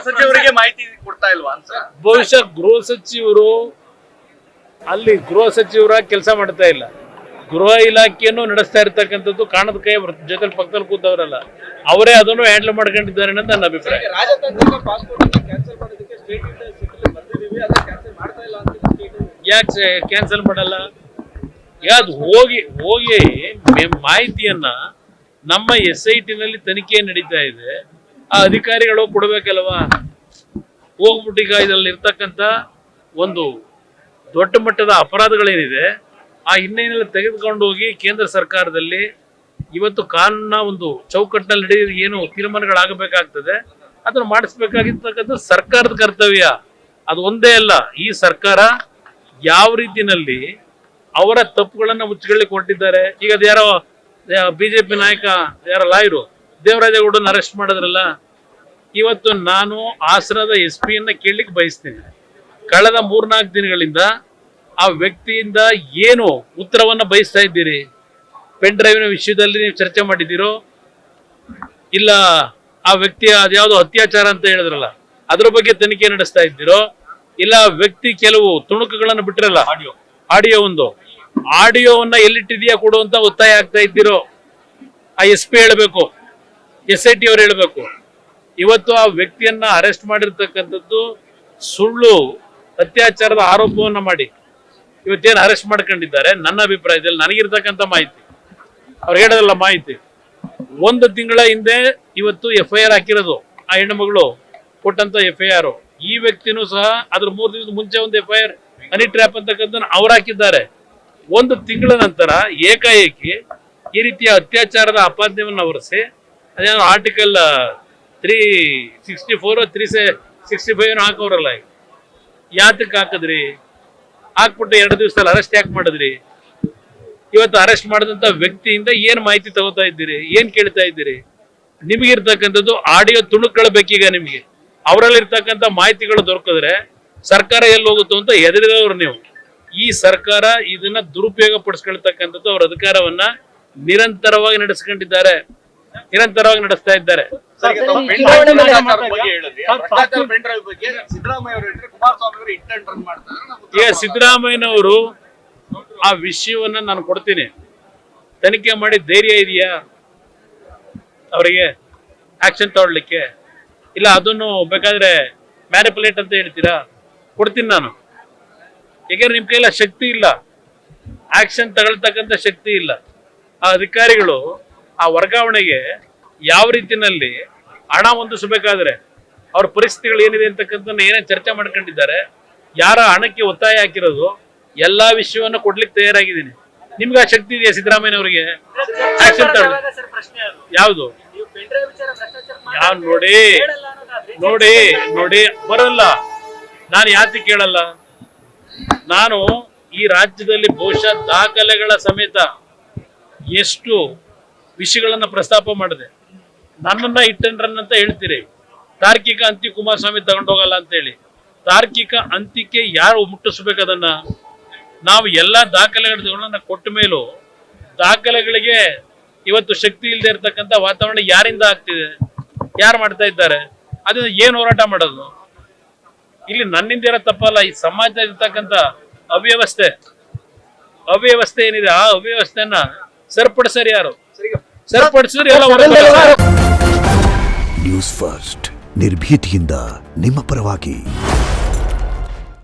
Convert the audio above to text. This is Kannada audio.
ಸಚಿವರಿಗೆ ಮಾಹಿತಿ ಕೊಡ್ತಾ ಇಲ್ವಾ ಅಂತ? ಬಹುಶಃ ಗೃಹ ಸಚಿವರು ಅಲ್ಲಿ ಗೃಹ ಸಚಿವರ ಕೆಲಸ ಮಾಡ್ತಾ ಇಲ್ಲ, ಗೃಹ ಇಲಾಖೆಯನ್ನು ನಡೆಸ್ತಾ ಇರ್ತಕ್ಕಂಥದ್ದು ಕಾಣದ ಕೈ ಜೊತೆ ಪಕ್ಕದಲ್ಲಿ ಕೂತವರಲ್ಲ, ಅವರೇ ಅದನ್ನು ಹ್ಯಾಂಡಲ್ ಮಾಡ್ಕೊಂಡಿದ್ದಾರೆ ಅನ್ನೋದು ನನ್ನ ಅಭಿಪ್ರಾಯ. ಯಾಕೆ ಕ್ಯಾನ್ಸಲ್ ಮಾಡಲ್ಲ? ಯಾವ್ದು ಹೋಗಿ ಹೋಗಿ ಮಾಹಿತಿಯನ್ನ ನಮ್ಮ SIT ನಲ್ಲಿ ತನಿಖೆ ನಡೀತಾ ಇದೆ, ಆ ಅಧಿಕಾರಿಗಳು ಕೊಡ್ಬೇಕಲ್ವಾ? ಹೋಗ್ಬಿಟ್ಟು ಈಗ ಇದರಲ್ಲಿ ಇರ್ತಕ್ಕಂಥ ಒಂದು ದೊಡ್ಡ ಮಟ್ಟದ ಅಪರಾಧಗಳೇನಿದೆ ಆ ಹಿನ್ನೆಲೆಯಲ್ಲಿ ತೆಗೆದುಕೊಂಡು ಹೋಗಿ ಕೇಂದ್ರ ಸರ್ಕಾರದಲ್ಲಿ ಇವತ್ತು ಕಾನೂನಿನ ಒಂದು ಚೌಕಟ್ಟಿನಲ್ಲಿ ನಡೆಯುವ ಏನು ತೀರ್ಮಾನಗಳಾಗಬೇಕಾಗ್ತದೆ ಅದನ್ನು ಮಾಡಿಸ್ಬೇಕಾಗಿರ್ತಕ್ಕಂಥ ಸರ್ಕಾರದ ಕರ್ತವ್ಯ. ಅದು ಒಂದೇ ಅಲ್ಲ, ಈ ಸರ್ಕಾರ ಯಾವ ರೀತಿಯಲ್ಲಿ ಅವರ ತಪ್ಪುಗಳನ್ನ ಮುಚ್ಚಿಕೊಳ್ಳಿಕ್ಕೆ ಹೊರಟಿದ್ದಾರೆ. ಈಗ ಅದು ಯಾರೋ BJP ನಾಯಕ ಯಾರೋ ಲಾಯರು ದೇವರಾಜೇಗೌಡನ ಅರೆಸ್ಟ್ ಮಾಡಿದ್ರಲ್ಲ, ಇವತ್ತು ನಾನು ಹಾಸನದ SP ಯನ್ನ ಕೇಳಲಿಕ್ಕೆ ಬಯಸ್ತೀನಿ. ಕಳೆದ 3-4 ದಿನಗಳಿಂದ ಆ ವ್ಯಕ್ತಿಯಿಂದ ಏನು ಉತ್ತರವನ್ನ ಬಯಸ್ತಾ ಇದ್ದೀರಿ? ಪೆನ್ ಡ್ರೈವಿನ ವಿಷಯದಲ್ಲಿ ನೀವು ಚರ್ಚೆ ಮಾಡಿದ್ದೀರೋ ಇಲ್ಲ ಆ ವ್ಯಕ್ತಿಯ ಅದ್ಯಾವುದೋ ಅತ್ಯಾಚಾರ ಅಂತ ಹೇಳಿದ್ರಲ್ಲ ಅದ್ರ ಬಗ್ಗೆ ತನಿಖೆ ನಡೆಸ್ತಾ ಇದ್ದೀರೋ ಇಲ್ಲ ವ್ಯಕ್ತಿ ಕೆಲವು ತುಣುಕುಗಳನ್ನು ಬಿಟ್ಟಿರಲ್ಲ, ಆಡಿಯೋವನ್ನ ಎಲ್ಲಿಟ್ಟಿದೆಯಾ ಕೊಡುವಂತ ಒತ್ತಾಯ ಆಗ್ತಾ ಇದ್ದೀರೋ? ಆ SP ಹೇಳಬೇಕು, SIT ಅವರು ಹೇಳಬೇಕು. ಇವತ್ತು ಆ ವ್ಯಕ್ತಿಯನ್ನ ಅರೆಸ್ಟ್ ಮಾಡಿರ್ತಕ್ಕಂಥದ್ದು ಸುಳ್ಳು ಅತ್ಯಾಚಾರದ ಆರೋಪವನ್ನ ಮಾಡಿ ಇವತ್ತೇನು ಅರೆಸ್ಟ್ ಮಾಡ್ಕೊಂಡಿದ್ದಾರೆ. ನನ್ನ ಅಭಿಪ್ರಾಯದಲ್ಲಿ ನನಗಿರ್ತಕ್ಕಂಥ ಮಾಹಿತಿ, ಅವ್ರು ಹೇಳೋದಲ್ಲ ಮಾಹಿತಿ, 1 ತಿಂಗಳ ಹಿಂದೆ ಇವತ್ತು FIR ಹಾಕಿರೋದು ಆ ಹೆಣ್ಣು ಮಗಳು ಕೊಟ್ಟಂತ FIR. ಈ ವ್ಯಕ್ತಿನೂ ಸಹ ಅದ್ರ 3 ದಿವಸದ ಮುಂಚೆ ಒಂದು FIR ಹನಿ ಟ್ರ್ಯಾಪ್ ಅಂತಕ್ಕಂಥ ಅವ್ರು ಹಾಕಿದ್ದಾರೆ. 1 ತಿಂಗಳ ನಂತರ ಏಕಾಏಕಿ ಈ ರೀತಿಯ ಅತ್ಯಾಚಾರದ ಅಪಾದ್ಯವನ್ನು ಹೊರಿಸಿ ಅದೇನೋ ಆರ್ಟಿಕಲ್ 364 365 ಹಾಕೋರಲ್ಲ, ಯಾತಕ್ಕೆ ಹಾಕಿದ್ರಿ? ಹಾಕ್ಬಿಟ್ಟು 2 ದಿವಸದಲ್ಲಿ ಅರೆಸ್ಟ್ ಯಾಕೆ ಮಾಡಿದ್ರಿ? ಇವತ್ತು ಅರೆಸ್ಟ್ ಮಾಡಿದಂತ ವ್ಯಕ್ತಿಯಿಂದ ಏನ್ ಮಾಹಿತಿ ತಗೋತಾ ಇದ್ದೀರಿ? ಏನ್ ಕೇಳ್ತಾ ಇದ್ದೀರಿ? ನಿಮಗಿರ್ತಕ್ಕಂಥದ್ದು ಆಡಿಯೋ ತುಣುಕುಗಳು ಬೇಕೀಗ ನಿಮಗೆ. ಅವರಲ್ಲಿರ್ತಕ್ಕಂಥ ಮಾಹಿತಿಗಳು ದೊರಕಿದ್ರೆ ಸರ್ಕಾರ ಎಲ್ಲಿ ಹೋಗುತ್ತೋ ಅಂತ ಹೆದರಿದವರು ನೀವು. ಈ ಸರ್ಕಾರ ಇದನ್ನ ದುರುಪಯೋಗ ಪಡಿಸ್ಕೊಳ್ತಕ್ಕಂಥದ್ದು ಅವರ ಅಧಿಕಾರವನ್ನ ನಿರಂತರವಾಗಿ ನಡೆಸ್ಕೊಂಡಿದ್ದಾರೆ, ನಿರಂತರವಾಗಿ ನಡೆಸ್ತಾ ಇದ್ದಾರೆ. ಈಗ ಸಿದ್ದರಾಮಯ್ಯನವರು ಆ ವಿಷಯವನ್ನ ನಾನು ಕೊಡ್ತೀನಿ, ತನಿಖೆ ಮಾಡಿ ಧೈರ್ಯ ಇದೆಯಾ ಅವರಿಗೆ ಆಕ್ಷನ್ ತಗೊಳ್ಳಿಕ್ಕೆ? ಇಲ್ಲ ಅದನ್ನು ಬೇಕಾದ್ರೆ ಮ್ಯಾನಿಪುಲೇಟ್ ಅಂತ ಹೇಳ್ತೀರಾ? ಕೊಡ್ತೀನಿ ನಾನು. ಯಾಕಂದ್ರೆ ನಿಮ್ ಕೈಲ ಶಕ್ತಿ ಇಲ್ಲ, ಆಕ್ಷನ್ ತಗೊಳ್ತಕ್ಕಂಥ ಶಕ್ತಿ ಇಲ್ಲ. ಆ ಅಧಿಕಾರಿಗಳು ಆ ವರ್ಗಾವಣೆಗೆ ಯಾವ ರೀತಿನಲ್ಲಿ ಹಣ ಹೊಂದಿಸಬೇಕಾದ್ರೆ ಅವ್ರ ಪರಿಸ್ಥಿತಿಗಳು ಏನಿದೆ ಅಂತಕ್ಕಂಥ ಏನೇನು ಚರ್ಚೆ ಮಾಡ್ಕೊಂಡಿದ್ದಾರೆ, ಯಾರ ಹಣಕ್ಕೆ ಒತ್ತಾಯ ಹಾಕಿರೋದು, ಎಲ್ಲಾ ವಿಷಯವನ್ನು ಕೊಡ್ಲಿಕ್ಕೆ ತಯಾರಾಗಿದ್ದೀನಿ. ನಿಮ್ಗೆ ಆ ಶಕ್ತಿ ಇದೆಯಾ ಸಿದ್ದರಾಮಯ್ಯ ಅವರಿಗೆ ಆಕ್ಷನ್ ತಗೊಳ್ಳಿ? ಯಾವುದು ನೋಡಿ ನೋಡಿ ನೋಡಿ ಬರಲ್ಲ. ನಾನು ಯಾತಿ ಕೇಳಲ್ಲ. ನಾನು ಈ ರಾಜ್ಯದಲ್ಲಿ ಬಹುಶಃ ದಾಖಲೆಗಳ ಸಮೇತ ಎಷ್ಟು ವಿಷಯಗಳನ್ನ ಪ್ರಸ್ತಾಪ ಮಾಡಿದೆ. ನನ್ನನ್ನ ಇಟ್ಟನ್ರನ್ ಅಂತ ಹೇಳ್ತೀರಿ, ತಾರ್ಕಿಕ ಅಂತ್ಯ ಕುಮಾರಸ್ವಾಮಿ ತಗೊಂಡೋಗಲ್ಲ ಅಂತ ಹೇಳಿ. ತಾರ್ಕಿಕ ಅಂತ್ಯಕ್ಕೆ ಯಾರು ಮುಟ್ಟಿಸ್ಬೇಕು? ಅದನ್ನ ನಾವು ಎಲ್ಲಾ ದಾಖಲೆಗಳನ್ನ ಕೊಟ್ಟ ಮೇಲೂ ದಾಖಲೆಗಳಿಗೆ ಇವತ್ತು ಶಕ್ತಿ ಇಲ್ಲದೆ ಇರತಕ್ಕಂಥ ವಾತಾವರಣ ಯಾರಿಂದ ಆಗ್ತಿದೆ? ಯಾರು ಮಾಡ್ತಾ ಇದ್ದಾರೆ? ಅದನ್ನ ಏನ್ ಹೋರಾಟ ಮಾಡೋದು? ಇಲ್ಲಿ ನನ್ನಿಂದ ಇರೋ ತಪ್ಪಲ್ಲ, ಈ ಸಮಾಜ ಇರ್ತಕ್ಕಂಥ ಅವ್ಯವಸ್ಥೆ ಏನಿದೆ ಆ ಅವ್ಯವಸ್ಥೆಯನ್ನ ಸರಿಪಡಿಸರಿ ಯಾರು? ಸರಿಪಡಿಸಿದ್ರೆ ಎಲ್ಲ ನ್ಯೂಸ್ ಫಸ್ಟ್ ನಿರ್ಭೀತಿಯಿಂದ ನಿಮ್ಮ ಪರವಾಗಿ.